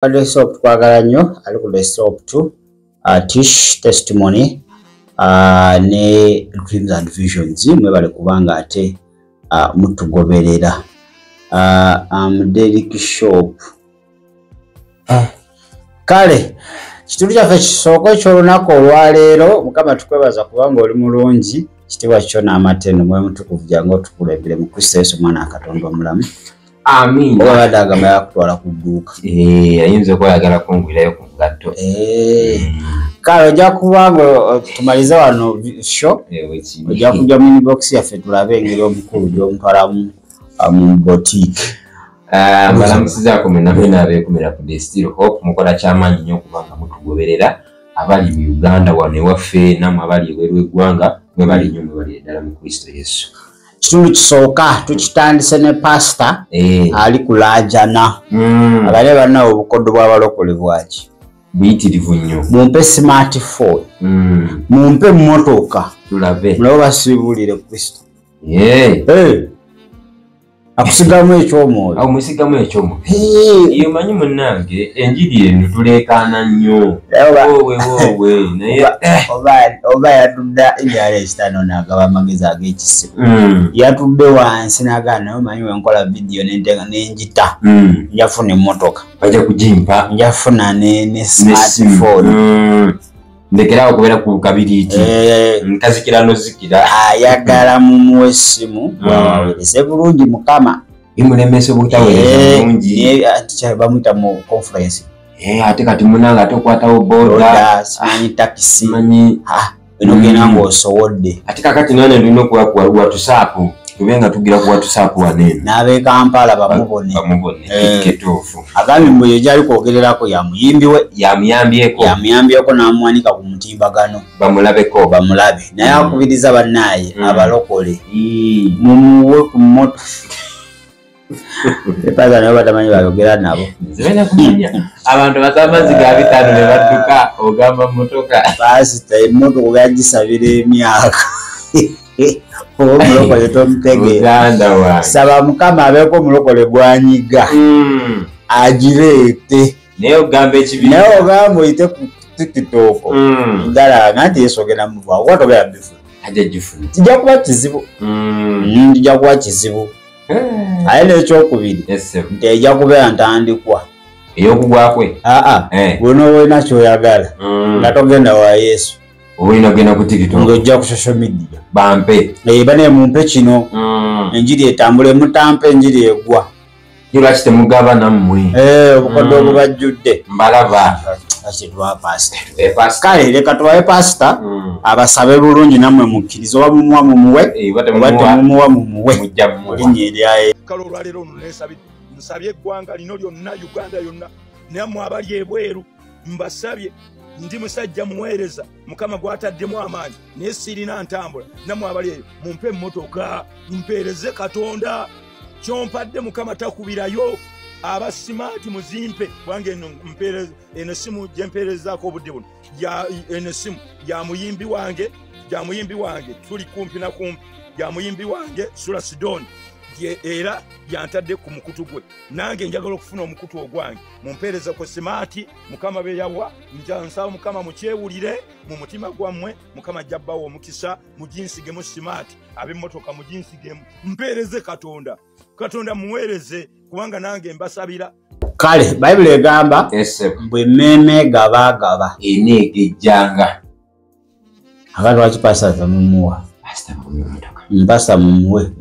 Desktop twagala nnyo ali ku desktop tu Tish testimony ne dreams and visions mwebale kubanga ate mutugoberera Derek Shop kale kitundu kyaffe kisooka ekyolunaku olwaleero mukama tukwebaza kubanga oli mulungi kitiibwa kyo n'amatendo mwe mutukuvu jangu otukulembere mu Kristo Yesu mwana wa Katonda omulamu. Amin. Oba agamba yakutwala ku dduuka. Ayinza okwayagala kungwirayo ku ngatto. Kale ojja kubanga tumalize wano show. Ojja kujja mu inbox yaffe tulabe engeri omukulu gy'omutwalamu mu boutique. Balamusizaako mwenna abeekumira ku Destiro Hope mukola kyamaanyi nnyo okubanga mutugoberera abali mu Uganda wano ewaffe nammwe abali ebweru w'eggwanga mwebali nnyo mwebali eddala mu Kristo Yesu. Kitundu kisooka tukitandise ne pastor ali kulaajana abale banna obukoddo bw'abalokole bwaki buyitirivu nnyo. Mumpe smartphone mumpe mmotoka tulabe mulabo basiibulire Kristo akusigamu ekyomwoyo musigamu ekyomwoyo iyo manyi munnange enjiri eno tuleekaana nnyo wowe naye oba yatudda enjala ekitano n'agaba amagezi ag'ekisibo yatudde wansi n'agamba naye omanyi wenkola vidiyo n'enjita njafuna emmotoka bajja kugimpa njafuna ne smartphone ndekerawo okubeera ku kabiriiti nkazikira nozikira ayagala mumuwa essimu bwawawerese bulungi mukama bimulemesa obutaweereza bulungi bamuyita mu conference ate kati munanga ate okwatawo boda simanyi takisi simanyi eno genda ng'osowodde ate kakati nane tulina okuwakuwa watusaapu tubenga tugira ku WhatsApp wanene n'ab'e Kampala bamubone kituufu agambye mbu ye gyali kwogererako yamuyambyeko n'amuwanika ku mutimbagano bamulabeko naye akubiriza bannaye abalokole mumuwe ku moto epaza nayo batamanyi bayogera nabo abantu basamazzi ga bitaano ne badduka ogamba motoka pasita emmotoka ogagisabira emyaka omulokole tomutegeera saba mukama abeeko omulokole gwanyiga agireete naye ogamba ekibi naye ogamba oyite ku TikTok ndala nti Yesu ogenda muvaawo kuba togera bifuna kijja kuba kizibu kijja kuba kizibu aye n'ekyokubiri nti ejja kubeera ntandikwa ey'okugwakwe bwona olina kyoyagala nga togenda wa Yesu olina genda ku TikTok ng'ojja ku social media bampe bane mumpe kino enjiri etambule mutampe enjiri egwa lwaki temugaba nammwe obukodde obubajjudde mbalaba kale leka tubawe pasita abasabe bulungi nammwe mukkiriza oba mumuwa mumuwe oba temumuwa mumuwe linnya eryaye kale olwaleero ono nsabye eggwanga lino lyonna Uganda yonna nammwe abali ebweru mbasabye ndi musajja muweereza mukama gwataddemu amaanyi naye sirina ntambula nammwe abali eyo mumpe emmotoka mpeereze Katonda kyompadde mukama takubirayo abasimaati muzimpe wange eno simu gye mpeerezaako obudde buno eno simu ya muyimbi wange tuli kumpi na kumpi ya muyimbi wange Sula Sidoni era yantadde ku mukutu gwe nange njagala okufuna omukutu ogwange mumpeereza ku simaati mukama beyawa nsaba mukama mukyewulire mu mutima gwammwe mukama jabbawo omukisa mujinsigemu simaati ab'emmotoka mujinsigemu mpeereze Katonda muweereze kubanga nange mbasabira kale Bayibuli egamba bwe mmeeme gaba eneegejjanga abantu bakipasa tamumuwa mpasa mumuwe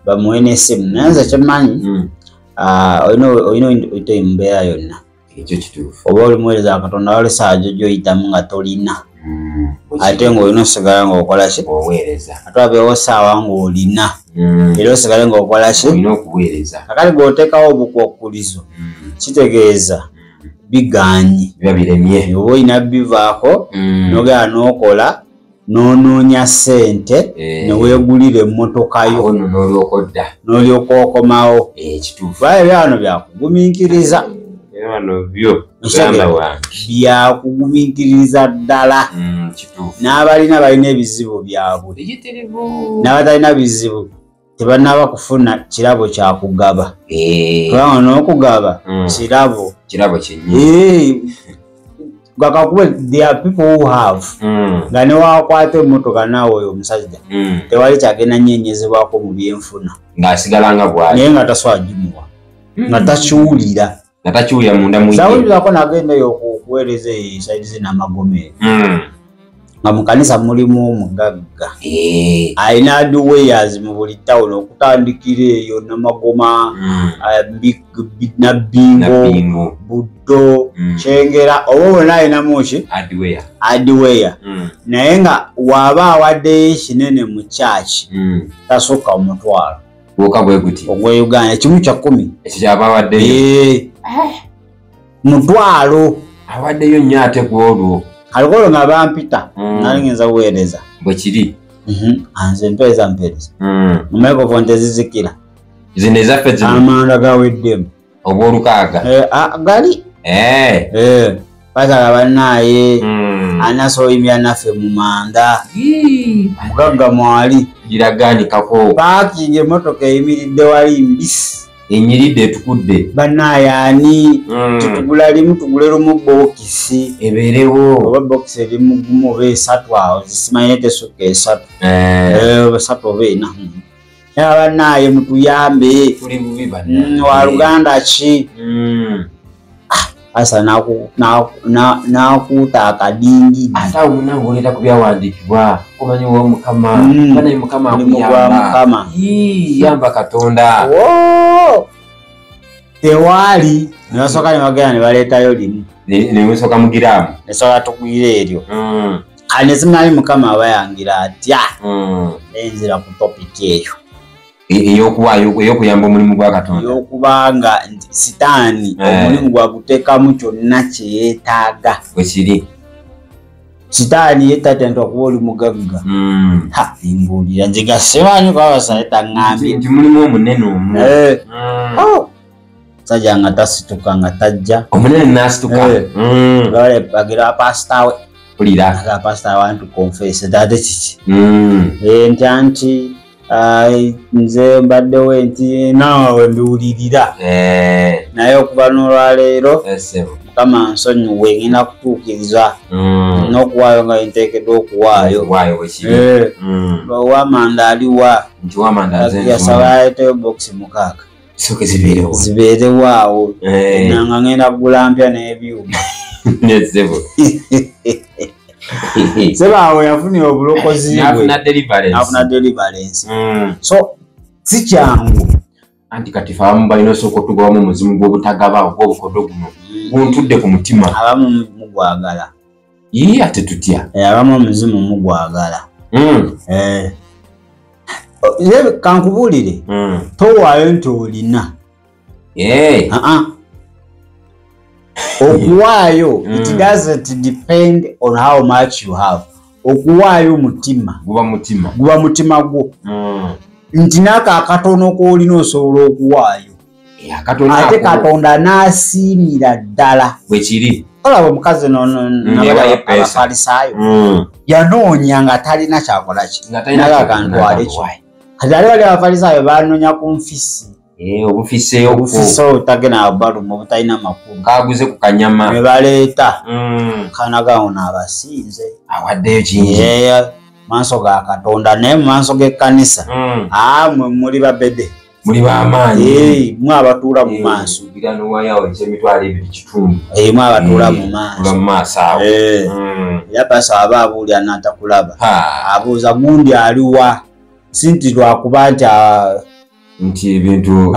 bamuwe n'essimu naye kyemmanyi olina oyite mbeera yonna ekyo kituufu oba olimuweereza Katonda wali saa gyoyitamu nga tolina ate ng'olina osigala ng'okola ki oweereza ate wabeewo saawa ng'olina era osigale ng'okola ki olina okuweereza kakati ng'oteekawo obukwakkulizo kitegeeza biganye biba biremye oba olina bivaako n'ogenda n'okola n'onoonya ssente ne weegulira emmotoka yo n'olyoka okomawo ekituufu baye byano byakugumiikiriza byakugumiikiriza ddala n'abalina balina ebizibu byabwe n'abatalina bizibu tebanaba kufuna kirabo kyakugaba kubanga n'okugaba kirabo kirabo kyennyini gakakuwe there are people who have nga ne wakwata emmotoka naawe oyo omusajja tewali kyagenda nyenyezebwako mu byenfuna ng'asigala nga bwali naye nga tasobola gimuwa nga takiwulira munda mu zawulirako nagendayo okuweereza esaidi zinamagomero nga mu kanisa mulimu omugagga alina adwayers mu buli tawuni okutandikira eyo Namagoma Nabbingo Buddo Kyengera oba bonna alinamu ki adwaya naye nga waaba awaddeyo ekinene mu kyaki tasukka omutwalo woka bwe guti ogwe Uganda kimu kya 10 ekyo kyaba awaddeyo mutwalo awaddeyo nnyo ate gwolwo alikolo nga bampita nali ngenza kuweereza bwe kiri anze mpeeza microphone tezizikira zino ezaffe zino amanda gaweddemu obwolukaaga gali basala bannaye anasoyimya naffe mu manda mugagga mwali giraganikako paakinga emmotoka eyimiridde wali mbisi enyiridde etukudde bannaye ani tutugula limu tugule lumu bokisi ebeerewo oba bokisi erimu gumu oba esatu awo zisimanye tesukka esatu esatu oba ena era bannaye mutuyambe tuli bubi bannaye wa Luganda ki asa nakuuta akadingidi ate awo munange oleeta ku byawandiikibwa omanyi w'omukama banaye mukama akuyamba yamba Katonda tewali nebasooka ne bagenda ne baleetayo limu nemusooka mugiraamu nesobola tugwira eryo kale nezimunali mukama abayangira atya nenzira ku topiki eyo ey'okuyamba omulimu gwa Katonda ey'okubanga sitaani omulimu gwaguteekamu kyonna kyeyeetaaga bwekiri sitaani yetatenda okuba oli mugagga imbuulira nziga simanyi kwabasale taŋŋambye nti mulimu omunene omu sajja nga tasituka nga tajja omunene n'asituka agira pasita we pulira pasita want to confess tate kiki ntya nti nze mbaddewo nti naawe mbiwulirira naye okuva n'olwaleero mukama nsonyiwe ngenda kutuukiriza n'okuwaayo nga nteekeddwa okuwaayo owamanda aliwa yasaba aleeteyo bokisi 6 zibeerewo awo nanga ngenda kugula mpya n'ebyuma sebaawo yafunira obulokozi afuna deliverance so si kyangu anti kati fe abamu balina osooka otugawamu omuzimu gw'obutagaba ogw'obukodo guno guntudde ku mutima abamu mugwagala ate tutya abamu omuzimu mugwagala kankubuulire towaayo nti olina okuwaayo it doesn't depend on how much you have okuwaayo mutima guba mutima gwo nti nako akatono koolina osobola okuwaayo ate Katonda n'asiimira ddala bwekiri olaba omukazi abafalisaayo yanoonya nga talina kyakolaki nakakantwale ki kati ali bali abafalisaayo banoonya ku nfisi obufise otagena balumu obutalina makulu kaguze ku kanyama ne baleeta kanagawo n'abasinze awaddeyo kingi maaso ga Katonda naye mu maaso g'ekkanisa mwe muli babede muli b'amaanyi mwe abatuula mu maaso mwe abatuula mu maaso awo era pasa aba abuulya n'atakulaba abuuza gundi aliwa sinti lwakuba nti ebintu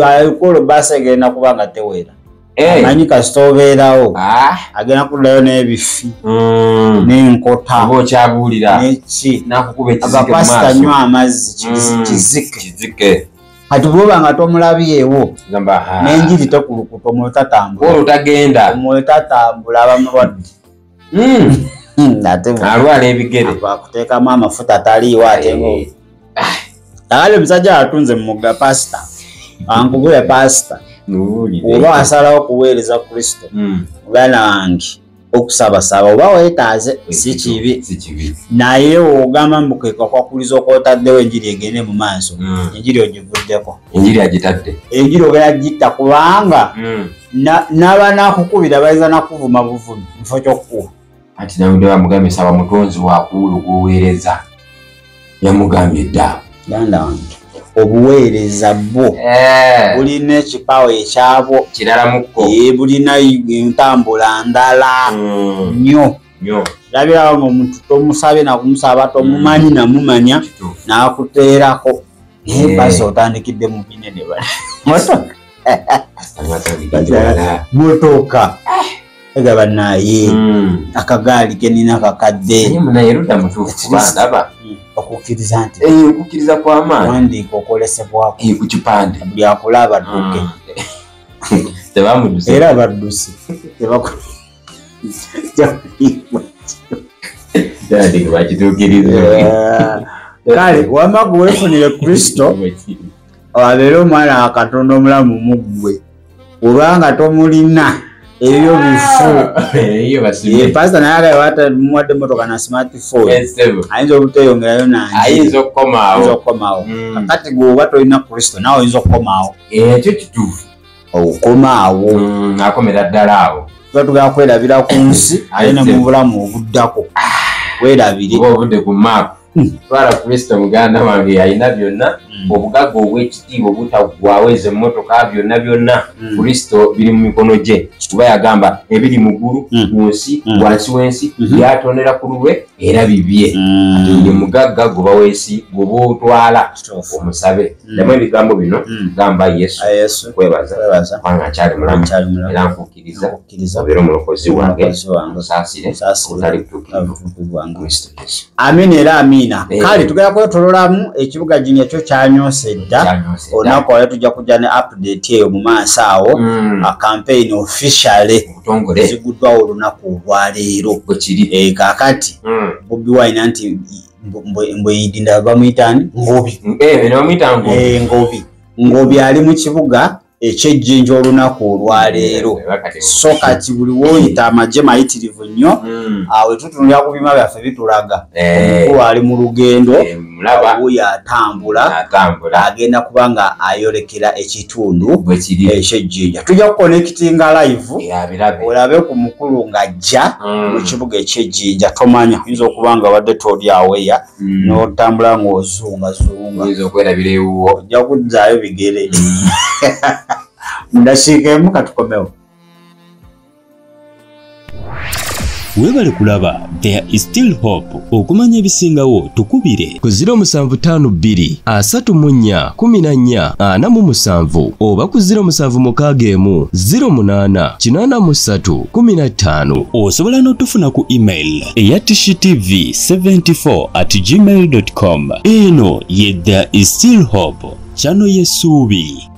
alukolo basi agenda kuba nga tewera amanyi kasita obeerawo agenda kuddayo n'ebifi n'enkota oba okyabuulira neki nakukuba agapasita nnyo amazzi kizike kati bwoba nga tomulabyewo n'enjiri tekulukuta omwoyo tatambula omwoyo tatambula abamulwadde alwala ebigere bakuteekamu amafuta taliiwo ate ali omusajja atunze mugga pasita ankugule pasita oba wasalawo okuweereza Kristo muganda wange okusabasaba oba weetaaze si kibi naye ogamba mbukeka okwakuliza okwotaddewo enjiri egende mu maaso enjiri ogivuddeko enjiri agitadde enjiri ogenda gitta kubanga n'abanakukubira bayinza nakuvuma buvumi mufo kyokkuba ati nawudde bamugambye saba mutonzi wakuwulu gwoweereza yamugambye dda ganda wange obuweereza bwo bulina ekipawa ekyabwo kiralamuko bulina entambula ndala nnyo labirawo ngaomuntu tomusabye nakumusaba tomumanyi namumanya nakuteerako naye basi otandikidde mu binene motoka egaba naye akagaali kenina kakadde okukkiriza nti okukkiriza kw'amaanyi wandiika okolesebwako ku kipande buli akulaba dduke tebamuduse era baddusi kale wamagu weefunire kristo abeere omwana wa katonda omulamu muggwe kubanga tomulina ebyo bifu pasita naye agaye watamuwadde motoka na smartphone ayinza obuteyongerayo ayinza okukomawo kakati gweoba tolina kristo nawe oyinza okukomaawo ekyo kituufu okomaawo akomera ddala awo tuba tugenda kwerabira ku nsi aye ne mu bulamu obuddako werabire oba obudde ku maapu twala kristo muganda wange alina byonna obugagga obw'ekitiibwa obutaggwaawo ezo emmotoka byonna kristo biri mu mikono gye kuba yagamba ebiri mu ggulu ku nsi wansi w'ensi byatonera ku lulwe era bibye ati ye mugagga goba w'ensi gwoba otwala omusabe ddamu ebigambo bino gamba yesu kwebaza kubanga akyali mulamu era nkukkiriza obeere omulokozi wange musaasire obutali butuukirivu kristo yesu amina era amina kale tugenda kwetololamu ekibuga jini ekyo kyanyose dda olunaku olwo tujja kujja ne update eyo mu maaso awo campaign officially ziguddwawo olunaku olwaleero kaakati Bobi Wine nti mbweyidinda bamuyitani ngobi ali mu kibuga ekyejjenja olunaku olwaleero so kati buli woyita amagye mayitirivu nnyo awe tutunulira ku bima byaffe bitulaga omukulu ali mu lugendo wuyo atambula agenda kubanga ayolekera ekitundu ekyejjenja tujja kukonekitinga live olabe ku mukulu ng'ajja mu kibuga ekyejjenja tomanya oyinza okuba nga wadde toli aweya n'otambula ng'ozungazunga ojja kuzzaayo bigere ndashikemu katukomewo webale kulaba there is still hope okumanya ebisingawo tukubire ku 0752 34 14 47 oba ku 0761 08 83 15 osobola n'otufuna ku email eya tishitv74@gmail.com eno ye there is still hope chano yesubi